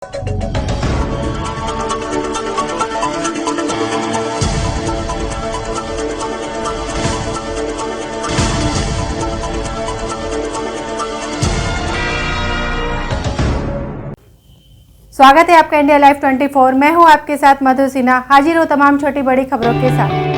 स्वागत है आपका इंडिया लाइव 24। मैं हूं आपके साथ मधु सिन्हा। हाजिर हूं तमाम छोटी बड़ी खबरों के साथ।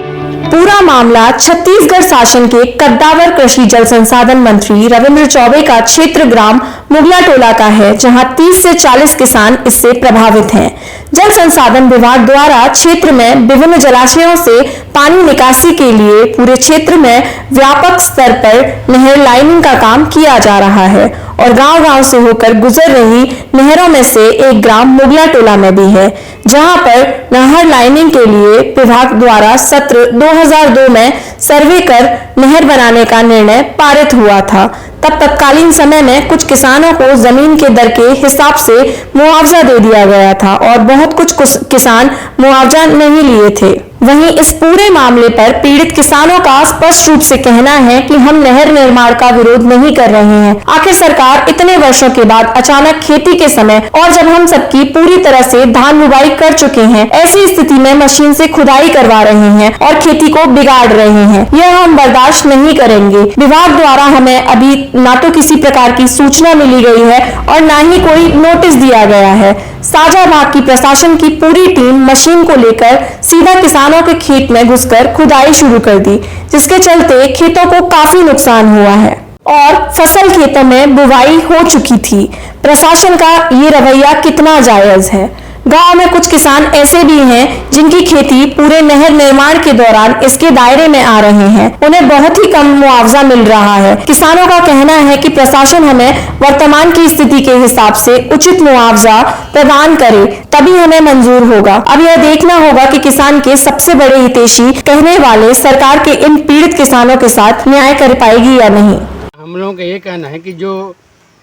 पूरा मामला छत्तीसगढ़ शासन के कद्दावर कृषि जल संसाधन मंत्री रविंद्र चौबे का क्षेत्र ग्राम मुगलाटोला का है, जहां 30 से 40 किसान इससे प्रभावित हैं। जल संसाधन विभाग द्वारा क्षेत्र में विभिन्न जलाशयों से पानी निकासी के लिए पूरे क्षेत्र में व्यापक स्तर पर नहर लाइनिंग का काम किया जा रहा है और गांव-गांव से होकर गुजर रही नहरों में से एक ग्राम मुगलाटोला में भी है, जहां पर नहर लाइनिंग के लिए विभाग द्वारा सत्र 2002 में सर्वे कर नहर बनाने का निर्णय पारित हुआ था। तब तत्कालीन समय में कुछ किसानों को जमीन के दर के हिसाब से मुआवजा दे दिया गया था और बहुत कुछ किसान मुआवजा नहीं लिए थे। वहीं इस पूरे मामले पर पीड़ित किसानों का स्पष्ट रूप से कहना है कि हम नहर निर्माण का विरोध नहीं कर रहे हैं। आखिर सरकार इतने वर्षों के बाद अचानक खेती के समय और जब हम सबकी पूरी तरह से धान बुवाई कर चुके हैं, ऐसी स्थिति में मशीन से खुदाई करवा रहे हैं और खेती को बिगाड़ रहे हैं, यह हम बर्दाश्त नहीं करेंगे। विभाग द्वारा हमें अभी ना तो किसी प्रकार की सूचना मिली गई है और ना ही कोई नोटिस दिया गया है। साझा बाग की प्रशासन की पूरी टीम मशीन को लेकर सीधा किसानों के खेत में घुसकर खुदाई शुरू कर दी, जिसके चलते खेतों को काफी नुकसान हुआ है और फसल खेतों में बुवाई हो चुकी थी। प्रशासन का ये रवैया कितना जायज है? गांव में कुछ किसान ऐसे भी हैं जिनकी खेती पूरे नहर निर्माण के दौरान इसके दायरे में आ रहे हैं, उन्हें बहुत ही कम मुआवजा मिल रहा है। किसानों का कहना है कि प्रशासन हमें वर्तमान की स्थिति के हिसाब से उचित मुआवजा प्रदान करे, तभी हमें मंजूर होगा। अब यह देखना होगा कि किसान के सबसे बड़े हितैषी कहने वाले सरकार के इन पीड़ित किसानों के साथ न्याय कर पाएगी या नहीं। हम लोगों का ये कहना है कि जो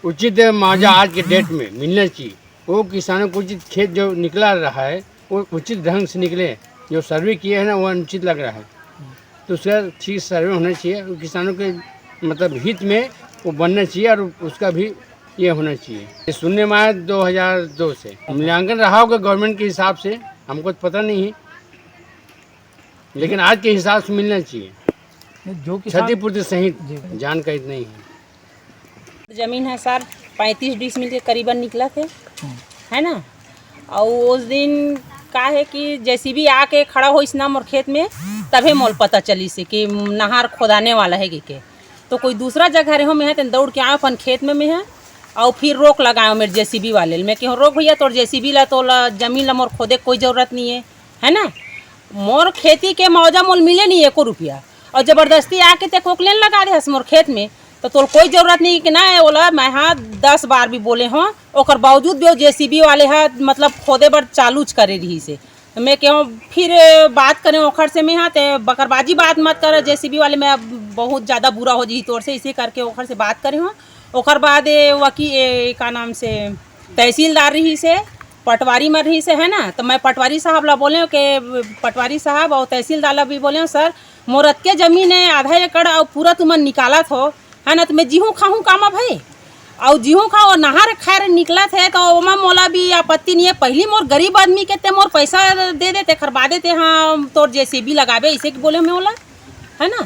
उचित मुआवजा आज के डेट में मिलना चाहिए, वो किसानों को उचित खेत जो निकला रहा है वो उचित ढंग से निकले। जो सर्वे किए हैं ना वो अनुचित लग रहा है, तो उसका ठीक सर्वे होना चाहिए। किसानों के मतलब हित में वो बनना चाहिए और उसका भी ये होना चाहिए। ये सुनने में आया 2002 से मूल्यांकन रहा होगा गवर्नमेंट के हिसाब से, हमको तो पता नहीं है, लेकिन आज के हिसाब से मिलना चाहिए। जो क्षतिपूर्ति सहित जानकारी नहीं है। जमीन है सर 35 डिसमिल के करीबन निकला थे, है ना। और उस दिन का है कि जेसीबी आके खड़ा हो इस नाम और खेत में, तभी मोल पता चली से कि नहर खोदाने वाला है कि तो कोई दूसरा जगह रहे में है तो दौड़ के आए अपन खेत में है और फिर रोक लगाए मेरे जेसीबी वाले मैं कि रोक भैया तो जेसीबी ला तो जमीन ला मोर खोदे कोई ज़रूरत नहीं है ना। मोर खेती के मुआवजा मोल मिले नहीं 1 रुपया और ज़बरदस्ती आके ते कोकलेन लगा दे मोर खेत में, तो कोई ज़रूरत नहीं कि ना बोला। मैं हाँ 10 बार भी बोले हों, और बावजूद भी जेसीबी वाले है मतलब खोदे बर चालू करे रही से। मैं क्यों फिर बात करें ओखर से मैं हाँ ते बकरबाजी बात मत कर, जेसीबी वाले में बहुत ज़्यादा बुरा हो जी तौर से, इसे करके ओखर से बात करें हों। ओखर बाद वकील का नाम से तहसीलदार रही से पटवारी में रही से, है ना। तो मैं पटवारी साहब ला बोले कि पटवारी साहब और तहसीलदार ला भी बोले सर मोरत के ज़मीन है 1/2 एकड़ और पूरा तुमन निकाला हो, है ना। तो मैं जीहूँ खाऊँ कामा भाई और जीहूँ खाओ नहार खैर निकला थे तो ओमा मोला भी आपत्ति नहीं है। पहली मोर गरीब आदमी के ते मोर पैसा दे देते खरबा देते, हाँ तोर जेसीबी लगाबे इसे कि बोले मोला, है ना।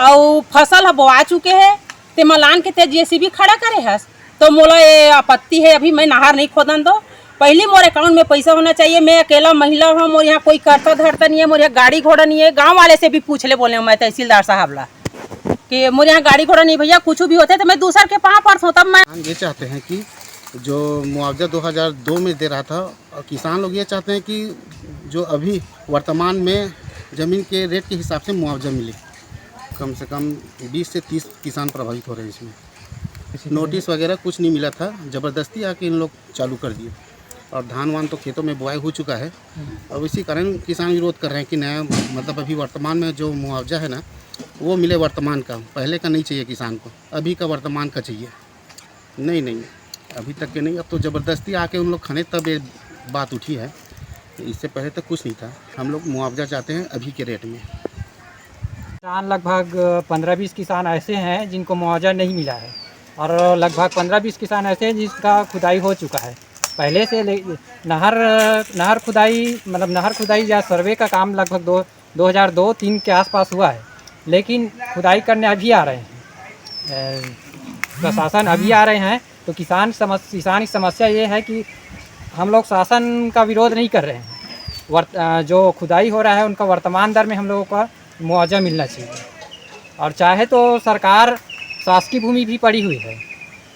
और फसल है बोआ चुके है ते मलान के ते जेसीबी खड़ा करे हस, तो मोला ये आपत्ति है। अभी मैं नहार नहीं खोदन दो, पहले मोर अकाउंट में पैसा होना चाहिए। मैं अकेला महिला हूँ, मोर यहाँ कोई करता धरता नहीं है, मोर यहाँ गाड़ी घोड़ा नहीं है। गाँव वाले से भी पूछ ले बोले मैं तहसीलदार साहब ला कि मोरे यहाँ गाड़ी घोड़ा नहीं भैया, कुछ भी होते तो मैं दूसर के पाँव पर हूँ। तब मैं हम ये चाहते हैं कि जो मुआवजा 2002 में दे रहा था, और किसान लोग ये चाहते हैं कि जो अभी वर्तमान में ज़मीन के रेट के हिसाब से मुआवजा मिले। कम से कम 20 से 30 किसान प्रभावित हो रहे हैं इसमें। नोटिस वगैरह कुछ नहीं मिला था, ज़बरदस्ती आके इन लोग चालू कर दिए और धान वान तो खेतों में बुआई हो चुका है। और इसी कारण किसान विरोध कर रहे हैं कि नया मतलब अभी वर्तमान में जो मुआवजा है ना वो मिले वर्तमान का, पहले का नहीं चाहिए किसान को, अभी का वर्तमान का चाहिए। नहीं अभी तक के नहीं, अब तो ज़बरदस्ती आके उन लोग खाने तब ये बात उठी है, इससे पहले तक कुछ नहीं था। हम लोग मुआवजा चाहते हैं अभी के रेट में। किसान लगभग 15-20 किसान ऐसे हैं जिनको मुआवजा नहीं मिला है और लगभग 15-20 किसान ऐसे हैं जिसका खुदाई हो चुका है। पहले से नहर खुदाई मतलब नहर खुदाई या सर्वे का काम लगभग 2002-3 के आसपास हुआ है, लेकिन खुदाई करने अभी आ रहे हैं, प्रशासन अभी आ रहे हैं। तो किसान की समस्या ये है कि हम लोग शासन का विरोध नहीं कर रहे हैं, जो खुदाई हो रहा है उनका वर्तमान दर में हम लोगों का मुआवजा मिलना चाहिए। और चाहे तो सरकार शासकीय भूमि भी पड़ी हुई है,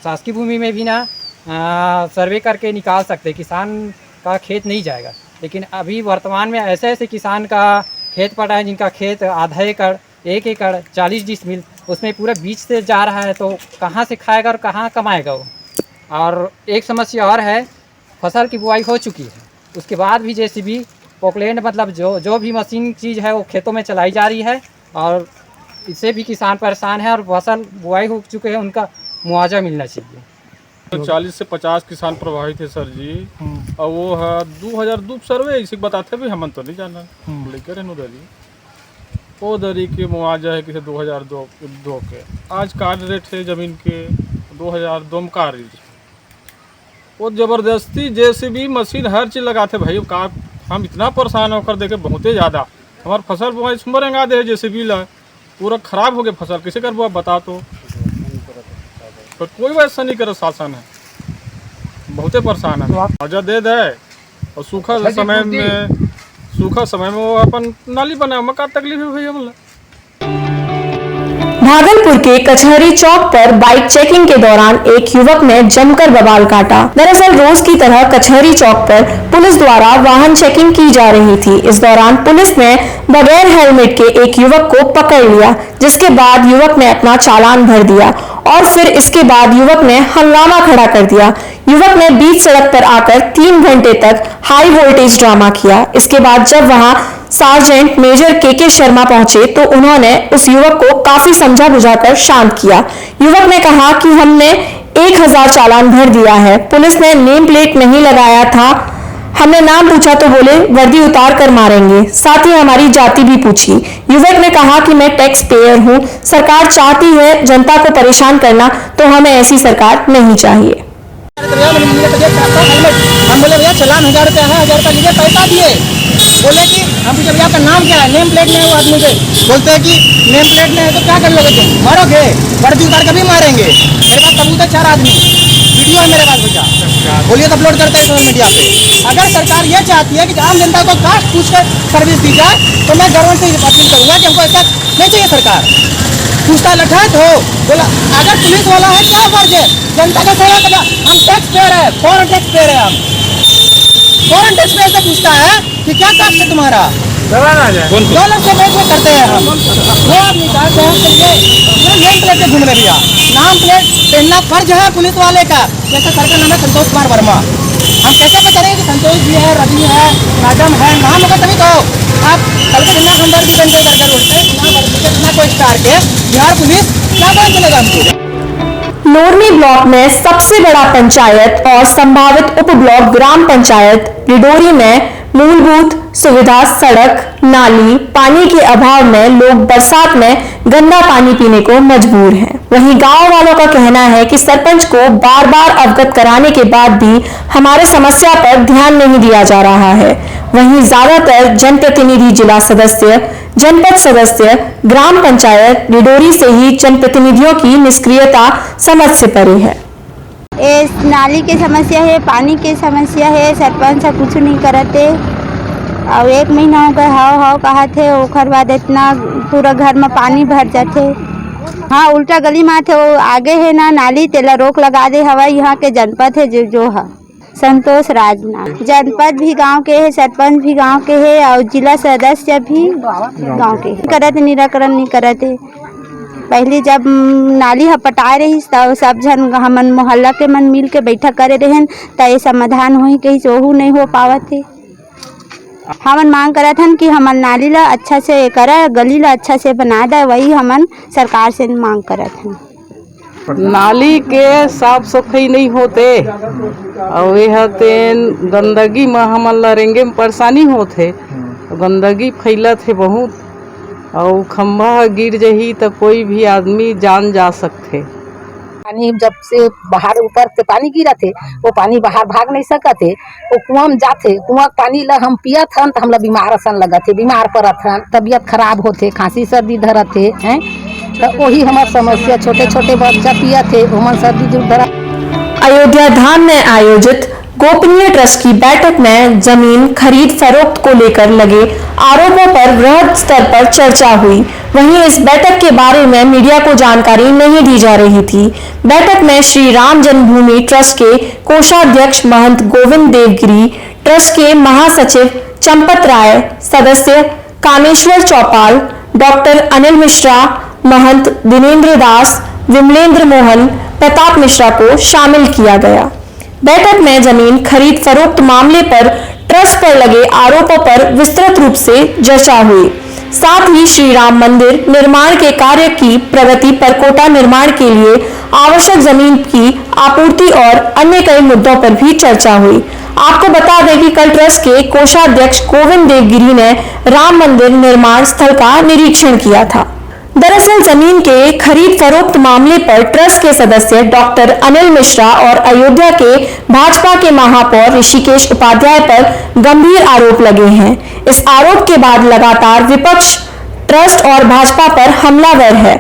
शासकीय भूमि में भी ना सर्वे करके निकाल सकते, किसान का खेत नहीं जाएगा। लेकिन अभी वर्तमान में ऐसे ऐसे किसान का खेत पड़ा है जिनका खेत आधा एकड़, 1 एकड़, 40 डिसमिल, उसमें पूरा बीच से जा रहा है, तो कहाँ से खाएगा और कहाँ कमाएगा वो। और एक समस्या और है, फसल की बुआई हो चुकी है, उसके बाद भी जेसीबी पोकलैंड मतलब जो भी मशीन चीज़ है वो खेतों में चलाई जा रही है, और इससे भी किसान परेशान है। और फसल बुआई हो चुके हैं, उनका मुआवजा मिलना चाहिए। तो 40 से 50 किसान प्रभावित है सर जी, और वो है 2002 सर्वे इसी बताते भी, हम तो नहीं जाना लेकर है दरी वो दरी के मुआवजा है किसी 2002 के। आज कार्ड रेट है ज़मीन के 2002 में कार्ड, वो ज़बरदस्ती जेसीबी मशीन हर चीज़ लगाते भाई। का हम इतना परेशान होकर देखे बहुत ही ज़्यादा, हमारे फसल बुआई मरेंगा दे जेसीबी ला, पूरा ख़राब हो गया फसल, कैसे कर वो आप बता। तो कोई वैसा नहीं करे, शासन है बहुत ही परेशान है। मुआवजा दे दे, और सूखा समय में वो अपन नाली बनाए, मका तकलीफ है भाई हम। भागलपुर के कचहरी चौक पर बाइक चेकिंग के दौरान एक युवक ने जमकर बवाल काटा। दरअसल रोज की तरह कचहरी चौक पर पुलिस द्वारा वाहन चेकिंग की जा रही थी। इस दौरान पुलिस ने बगैर हेलमेट के एक युवक को पकड़ लिया, जिसके बाद युवक ने अपना चालान भर दिया और फिर इसके बाद युवक ने हंगामा खड़ा कर दिया। युवक ने बीच सड़क पर आकर 3 घंटे तक हाई वोल्टेज ड्रामा किया। इसके बाद जब वहां सार्जेंट मेजर के शर्मा पहुंचे तो उन्होंने उस युवक को काफी समझा बुझाकर शांत किया। युवक ने कहा कि हमने 1000 चालान भर दिया है, पुलिस ने नेम प्लेट नहीं लगाया था, हमने नाम पूछा तो बोले वर्दी उतार कर मारेंगे, साथ ही हमारी जाति भी पूछी। युवक ने कहा कि मैं टैक्स पेयर हूं, सरकार चाहती है जनता को परेशान करना, तो हमें ऐसी सरकार नहीं चाहिए। हम बोले भैया चालान 1000 रुपया है, 1000 रुपया लीजिए, पैसा दिए। बोले कि हम पूछे भैया आपका नाम क्या है, नेम प्लेट में है वो आदमी के, बोलते हैं कि नेम प्लेट में है तो क्या कर लोगे तुम, मारोगे, वर्दी उतार कर भी मारेंगे। मेरे पास सबूत है 4 आदमी, वीडियो है मेरे पास भैया, बोलिए तो अपलोड करते हैं सोशल मीडिया पे। अगर सरकार ये चाहती है कि आम जनता को कास्ट पूछ कर सर्विस दी जाए, तो मैं गवर्नमेंट से अपील करूँगा कि हमको ऐसा नहीं चाहिए। सरकार पूछता लठात हो, बोला अगर पुलिस वाला है क्या फर्ज है जनता का सेवा करना। हम टैक्स पेयर है, फॉरेन टैक्स पेयर है, हम फॉरेन टैक्स पेयर से पूछता है कि क्या कास्ट है तुम्हारा, डॉलर से पैसे करते हैं हम। वो आप निकालते हैं नेम प्लेट पे घूम रहे भैया, नाम प्लेट पहनना फर्ज है पुलिस वाले का। जैसे सर का नाम है संतोष कुमार वर्मा, हम कैसे पता करेंगे कि संतोष जी है, रवि है, मैडम है, नाम होगा तभी तो। आप कल के बिना हम वर्दी बनते करके रोडते बिना कोई स्टार के बिहार पुलिस क्या पता चलेगा हमको। लोरमी ब्लॉक में सबसे बड़ा पंचायत और संभावित उप ब्लॉक ग्राम पंचायत लिडोरी में मूलभूत सुविधा सड़क, नाली, पानी के अभाव में लोग बरसात में गंदा पानी पीने को मजबूर हैं। वहीं गांव वालों का कहना है कि सरपंच को बार बार अवगत कराने के बाद भी हमारे समस्या पर ध्यान नहीं दिया जा रहा है। वहीं ज्यादातर जनप्रतिनिधि, जिला सदस्य, जनपद सदस्य, ग्राम पंचायत लिडोरी से ही जनप्रतिनिधियों की निष्क्रियता समझ से परे है। इस नाली के समस्या है, पानी के समस्या है, सरपंच सब कुछ नहीं करते। और 1 महीना हो गए हाव कहा थे, ओखर बाद इतना पूरा घर में पानी भर जाते। हाँ, उल्टा गली में थे, वो आगे है ना नाली, तेला रोक लगा दे हवा। यहाँ के जनपद है जो है संतोष राजना, जनपद भी गांव के है, सरपंच भी गांव के है, और जिला सदस्य भी गांव के है। करते निराकरण नहीं करते। पहले जब नाली पटाए रही तब सब जन हमन मोहल्ला के मन मिल के बैठक करे रहन, तो ये समाधान हो कहीं चोहू नहीं हो पावत है। हमन मांग करत हन कि हमन नाली ला अच्छा से करे, गली ला अच्छा से बना दे, वही हमन सरकार से मांग करत हन। नाली के साफ सफाई नहीं होते, और यह तेन गंदगी में हमन ला रेंगे में परेशानी होते, गंदगी फैलत है बहुत, और खंभा गिर जही तो कोई भी आदमी जान जा सकते। पानी जब से बाहर ऊपर से पानी गिरा थे वो पानी बाहर भाग नहीं सका थे। वो कुआं में जाते कुआं पानी ला हम पिया था तो हमला बीमार असन लगा थे, बीमार पड़ा था, तबीयत खराब होते, खांसी सर्दी धरा थे हैं। तो वही हमारी समस्या, छोटे छोटे बच्चा पिया थे उमन सर्दी जो धरा। अयोध्या धाम में आयोजित गोपनीय ट्रस्ट की बैठक में जमीन खरीद फरोख्त को लेकर लगे आरोपों पर वृहद स्तर पर चर्चा हुई। वहीं इस बैठक के बारे में मीडिया को जानकारी नहीं दी जा रही थी। बैठक में श्री राम जन्मभूमि ट्रस्ट के कोषाध्यक्ष महंत गोविंद देवगिरी, ट्रस्ट के महासचिव चंपत राय, सदस्य कामेश्वर चौपाल, डॉक्टर अनिल मिश्रा, महंत दिनेंद्र दास, विमलेंद्र मोहन, प्रताप मिश्रा को शामिल किया गया। बैठक में जमीन खरीद फरोख्त मामले पर ट्रस्ट पर लगे आरोपों पर विस्तृत रूप से चर्चा हुई। साथ ही श्री राम मंदिर निर्माण के कार्य की प्रगति, परकोटा निर्माण के लिए आवश्यक जमीन की आपूर्ति और अन्य कई मुद्दों पर भी चर्चा हुई। आपको बता दें कि कल ट्रस्ट के कोषाध्यक्ष गोविंद देवगिरी ने राम मंदिर निर्माण स्थल का निरीक्षण किया था। दरअसल जमीन के खरीद फरोख्त मामले पर ट्रस्ट के सदस्य डॉक्टर अनिल मिश्रा और अयोध्या के भाजपा के महापौर ऋषिकेश उपाध्याय पर गंभीर आरोप लगे हैं। इस आरोप के बाद लगातार विपक्ष ट्रस्ट और भाजपा पर हमलावर है।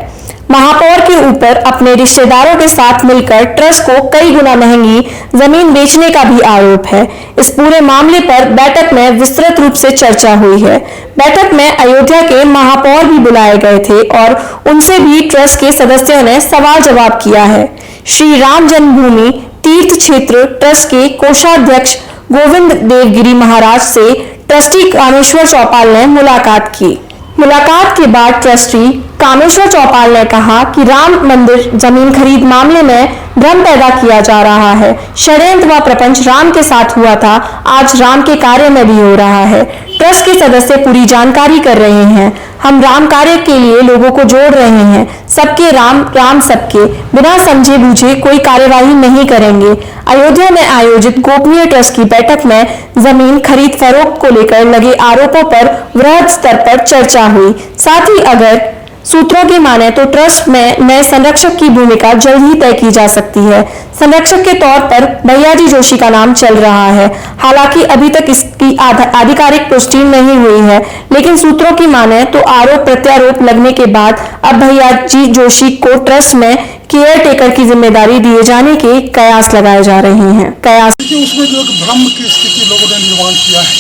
महापौर के ऊपर अपने रिश्तेदारों के साथ मिलकर ट्रस्ट को कई गुना महंगी जमीन बेचने का भी आरोप है। इस पूरे मामले पर बैठक में विस्तृत रूप से चर्चा हुई है। बैठक में अयोध्या के महापौर भी बुलाए गए थे और उनसे भी ट्रस्ट के सदस्यों ने सवाल जवाब किया है। श्री राम जन्मभूमि तीर्थ क्षेत्र ट्रस्ट के कोषाध्यक्ष गोविंद देवगिरी महाराज से ट्रस्टी कामेश्वर चौपाल ने मुलाकात की। मुलाकात के बाद ट्रस्टी कामेश्वर चौपाल ने कहा कि राम मंदिर जमीन खरीद मामले में भ्रम पैदा किया जा रहा है। षड्यंत्र व प्रपंच राम के साथ हुआ था, आज राम के कार्य में भी हो रहा है। ट्रस्ट के सदस्य पूरी जानकारी कर रहे हैं। हम राम कार्य के लिए लोगों को जोड़ रहे हैं। सबके राम, राम सबके, बिना समझे बूझे कोई कार्यवाही नहीं करेंगे। अयोध्या में आयोजित गोपनीय ट्रस्ट की बैठक में जमीन खरीद फरोख्त को लेकर लगे आरोपों पर वृहद स्तर पर चर्चा हुई। साथ ही अगर सूत्रों की माने तो ट्रस्ट में नए संरक्षक की भूमिका जल्द ही तय की जा सकती है। संरक्षक के तौर पर भैयाजी जोशी का नाम चल रहा है। हालांकि अभी तक इसकी आधिकारिक पुष्टि नहीं हुई है, लेकिन सूत्रों की माने तो आरोप प्रत्यारोप लगने के बाद अब भैयाजी जोशी को ट्रस्ट में केयर टेकर की जिम्मेदारी दिए जाने के कयास लगाए जा रहे हैं। उसमें जो भ्रम की स्थिति लोगों ने निर्माण किया है,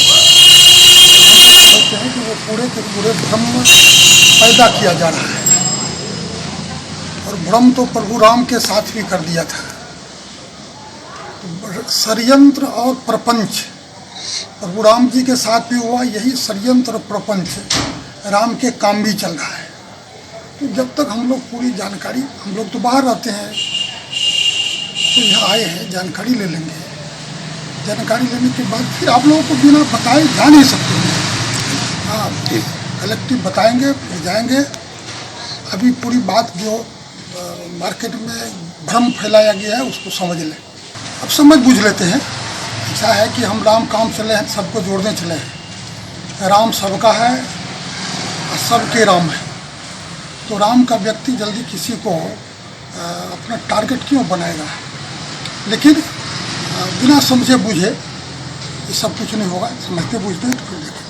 कहते हैं कि वो पूरे के पूरे भ्रम पैदा किया जा रहा है। और भ्रम तो प्रभु राम के साथ भी कर दिया था। षड्यंत्र और प्रपंच प्रभु राम जी के साथ भी हुआ। यही षड्यंत्र और प्रपंच राम के काम भी चल रहा है। तो जब तक हम लोग पूरी जानकारी, हम लोग तो बाहर रहते हैं, तो यहाँ आए हैं, जानकारी ले लेंगे। जानकारी लेने के बाद फिर आप लोगों को बिना बताए जा नहीं सकते हैं। हाँ, कलेक्टिव बताएंगे, फिर जाएंगे। अभी पूरी बात जो मार्केट में भ्रम फैलाया गया है उसको समझ लें। अब समझ बूझ लेते हैं। ऐसा है कि हम राम काम चले हैं, सबको जोड़ने चले हैं। राम सबका है और सबके राम है। तो राम का व्यक्ति जल्दी किसी को अपना टारगेट क्यों बनाएगा। लेकिन बिना समझे बूझे ये सब कुछ नहीं होगा। समझते बूझते हैं तो फिर देखें।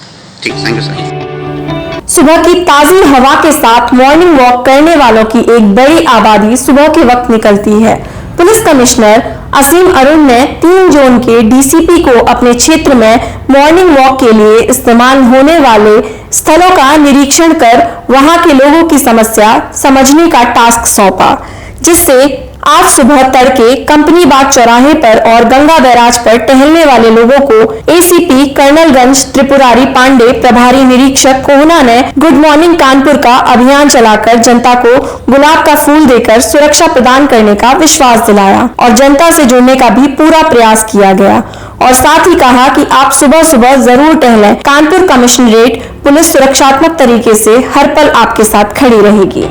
ठीक, थैंक यू सर। सुबह की ताजी हवा के साथ मॉर्निंग वॉक करने वालों की एक बड़ी आबादी सुबह के वक्त निकलती है। पुलिस कमिश्नर असीम अरुण ने 3 जोन के डीसीपी को अपने क्षेत्र में मॉर्निंग वॉक के लिए इस्तेमाल होने वाले स्थलों का निरीक्षण कर वहां के लोगों की समस्या समझने का टास्क सौंपा, जिससे आज सुबह तड़के कंपनी बाग चौराहे पर और गंगा बैराज पर टहलने वाले लोगों को एसीपी कर्नलगंज त्रिपुरारी पांडे, प्रभारी निरीक्षक कोहना ने गुड मॉर्निंग कानपुर का अभियान चलाकर जनता को गुलाब का फूल देकर सुरक्षा प्रदान करने का विश्वास दिलाया और जनता से जुड़ने का भी पूरा प्रयास किया गया। और साथ ही कहा कि आप सुबह सुबह जरूर टहलें। कानपुर कमिश्नरेट पुलिस सुरक्षात्मक तरीके से हर पल आपके साथ खड़ी रहेगी।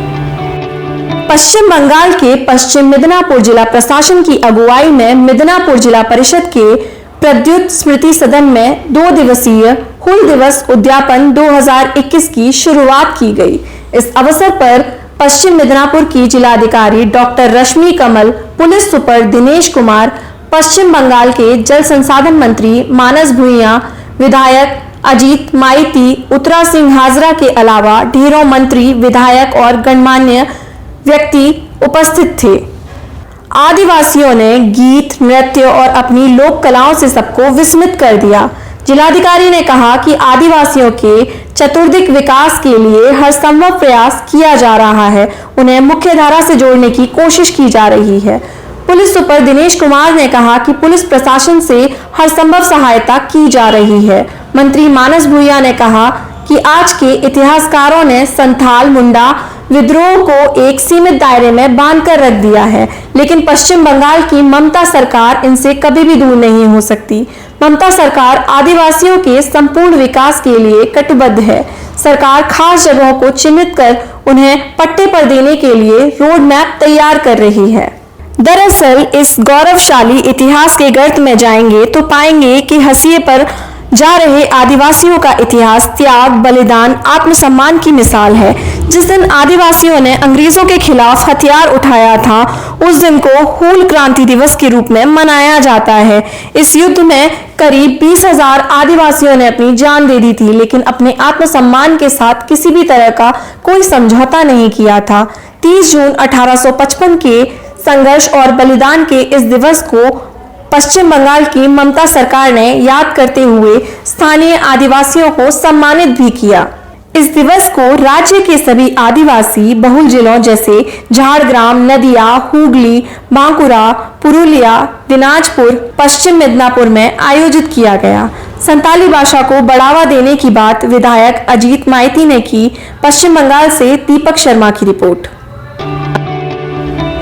पश्चिम बंगाल के पश्चिम मिदनापुर जिला प्रशासन की अगुवाई में मिदनापुर जिला परिषद के प्रद्युत स्मृति सदन में 2 दिवसीय हुल दिवस उद्यापन 2021 की शुरुआत की गई। इस अवसर पर पश्चिम मिदनापुर की जिलाधिकारी डॉक्टर रश्मि कमल, पुलिस सुपर दिनेश कुमार, पश्चिम बंगाल के जल संसाधन मंत्री मानस भुइयां, विधायक अजीत माइती, उत्तरा सिंह हाजरा के अलावा ढेरों मंत्री, विधायक और गणमान्य व्यक्ति उपस्थित थे। आदिवासियों ने गीत, नृत्य और अपनी लोक कलाओं से सबको विस्मित कर दिया। जिलाधिकारी ने कहा कि आदिवासियों के चतुर्दिक विकास के लिए हर संभव प्रयास किया जा रहा है, उन्हें मुख्य धारा से जोड़ने की कोशिश की जा रही है। पुलिस सुपर दिनेश कुमार ने कहा कि पुलिस प्रशासन से हर संभव सहायता की जा रही है। मंत्री मानस भुइयां ने कहा कि आज के इतिहासकारों ने संथाल मुंडा विद्रोह को एक सीमित दायरे में बांधकर रख दिया है, लेकिन पश्चिम बंगाल की ममता सरकार इनसे कभी भी दूर नहीं हो सकती। ममता सरकार आदिवासियों के संपूर्ण विकास के लिए कटिबद्ध है। सरकार खास जगहों को चिन्हित कर उन्हें पट्टे पर देने के लिए रोड मैप तैयार कर रही है। दरअसल इस गौरवशाली इतिहास के गर्त में जाएंगे तो पाएंगे कि हंसिए पर जा रहे आदिवासियों का इतिहास त्याग, बलिदान, आत्मसम्मान की मिसाल है। जिस दिन आदिवासियों ने अंग्रेजों के खिलाफ हथियार उठाया था, उस दिन को हूल क्रांति दिवस के रूप में मनाया जाता है। इस युद्ध में करीब 20,000 आदिवासियों ने अपनी जान दे दी थी, लेकिन अपने आत्मसम्मान के साथ किसी भी तरह का कोई समझौता नहीं किया था। 30 जून 1855 के संघर्ष और बलिदान के इस दिवस को पश्चिम बंगाल की ममता सरकार ने याद करते हुए स्थानीय आदिवासियों को सम्मानित भी किया। इस दिवस को राज्य के सभी आदिवासी बहुल जिलों जैसे झाड़ग्राम, नदिया, हुगली, बांकुरा, पुरुलिया, दिनाजपुर, पश्चिम मिदनापुर में आयोजित किया गया। संताली भाषा को बढ़ावा देने की बात विधायक अजीत माइती ने की। पश्चिम बंगाल से दीपक शर्मा की रिपोर्ट।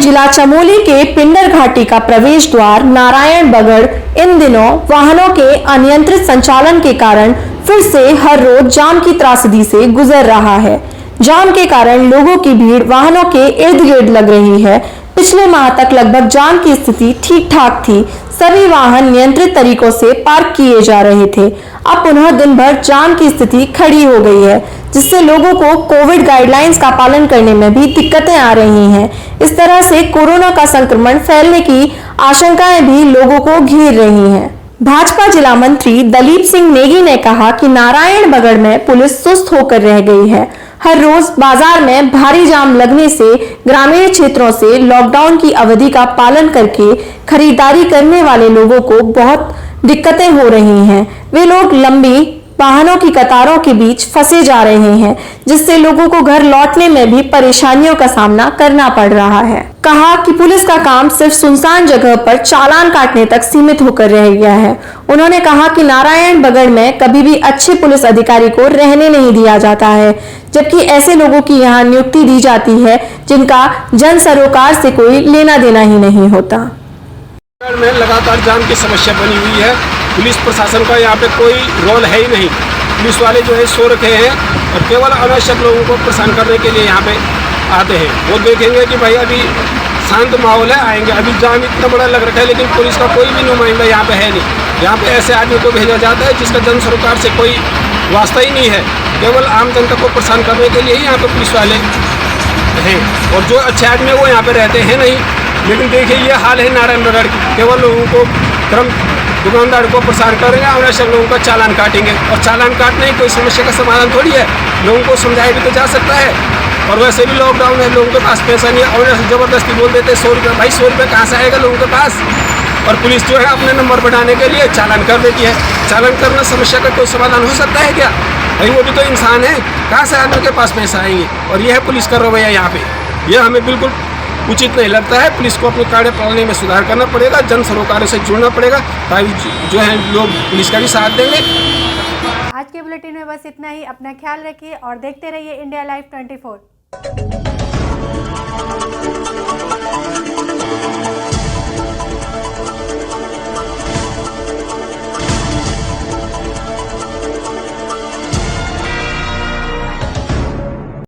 जिला चमोली के पिंडर घाटी का प्रवेश द्वार नारायण बगड़ इन दिनों वाहनों के अनियंत्रित संचालन के कारण फिर से हर रोज जाम की त्रासदी से गुजर रहा है। जाम के कारण लोगों की भीड़ वाहनों के इर्द गिर्द लग रही है। पिछले माह तक लगभग जाम की स्थिति ठीक ठाक थी। सभी वाहन नियंत्रित तरीकों से पार्क किए जा रहे थे। अब पुनः दिन भर जाम की स्थिति खड़ी हो गई है, जिससे लोगों को कोविड गाइडलाइंस का पालन करने में भी दिक्कतें आ रही हैं। इस तरह से कोरोना का संक्रमण फैलने की आशंकाएं भी लोगों को घेर रही हैं। भाजपा जिला मंत्री दलीप सिंह नेगी ने कहा कि नारायण बगड़ में पुलिस सुस्त होकर रह गई है। हर रोज बाजार में भारी जाम लगने से ग्रामीण क्षेत्रों से लॉकडाउन की अवधि का पालन करके खरीदारी करने वाले लोगों को बहुत दिक्कतें हो रही हैं। वे लोग लंबी वाहनों की कतारों के बीच फंसे जा रहे हैं, जिससे लोगों को घर लौटने में भी परेशानियों का सामना करना पड़ रहा है। कहा कि पुलिस का काम सिर्फ सुनसान जगह पर चालान काटने तक सीमित होकर रह गया है। उन्होंने कहा कि नारायण बगड़ में कभी भी अच्छे पुलिस अधिकारी को रहने नहीं दिया जाता है, जबकि ऐसे लोगों की यहाँ नियुक्ति दी जाती है जिनका जन सरोकार से कोई लेना देना ही नहीं होता। में लगातार जाम की समस्या बनी हुई है। पुलिस प्रशासन का यहाँ पे कोई रोल है ही नहीं। पुलिस वाले जो है सो रखे हैं और केवल अनावश्यक लोगों को परेशान करने के लिए यहाँ पे आते हैं। वो देखेंगे कि भाई अभी शांत माहौल है, आएंगे। अभी जाम इतना बड़ा लग रखा है, लेकिन पुलिस का कोई भी नुमाइंदा यहाँ पे है नहीं। यहाँ पे ऐसे आदमी को भेजा जाता है जिसका जन सरोकार से कोई वास्ता ही नहीं है। केवल आम जनता को परेशान करने के लिए ही यहाँ पे पुलिस वाले हैं, और जो अच्छे आदमी है वो यहाँ पे रहते हैं नहीं। लेकिन देखिए ये हाल है नारायण बगड़ की। केवल लोगों को दुकानदार को परेशान करेंगे, अनावश्यक लोगों का चालान काटेंगे, और चालान काटने ही कोई समस्या का समाधान थोड़ी है। लोगों को समझाया भी तो जा सकता है, और वैसे भी लॉकडाउन है, लोगों के पास पैसा नहीं है, और ज़बरदस्ती बोल देते 100 रुपये। भाई 100 रुपये कहाँ से आएगा लोगों के पास? और पुलिस जो है अपने नंबर बढ़ाने के लिए चालान कर देती है। चालान करना समस्या का कोई समाधान हो सकता है क्या? भाई वो भी तो इंसान है, कहाँ से आदमी के पास पैसा आएंगे? और यह है पुलिस का रवैया यहाँ पे, यह हमें बिल्कुल उचित नहीं लगता है। पुलिस को अपनी कार्यप्रणाली में सुधार करना पड़ेगा, जन सरोकारों से जुड़ना पड़ेगा, ताकि जो है लोग पुलिस का भी साथ देंगे। आज के बुलेटिन में बस इतना ही। अपना ख्याल रखिए और देखते रहिए इंडिया लाइव 24।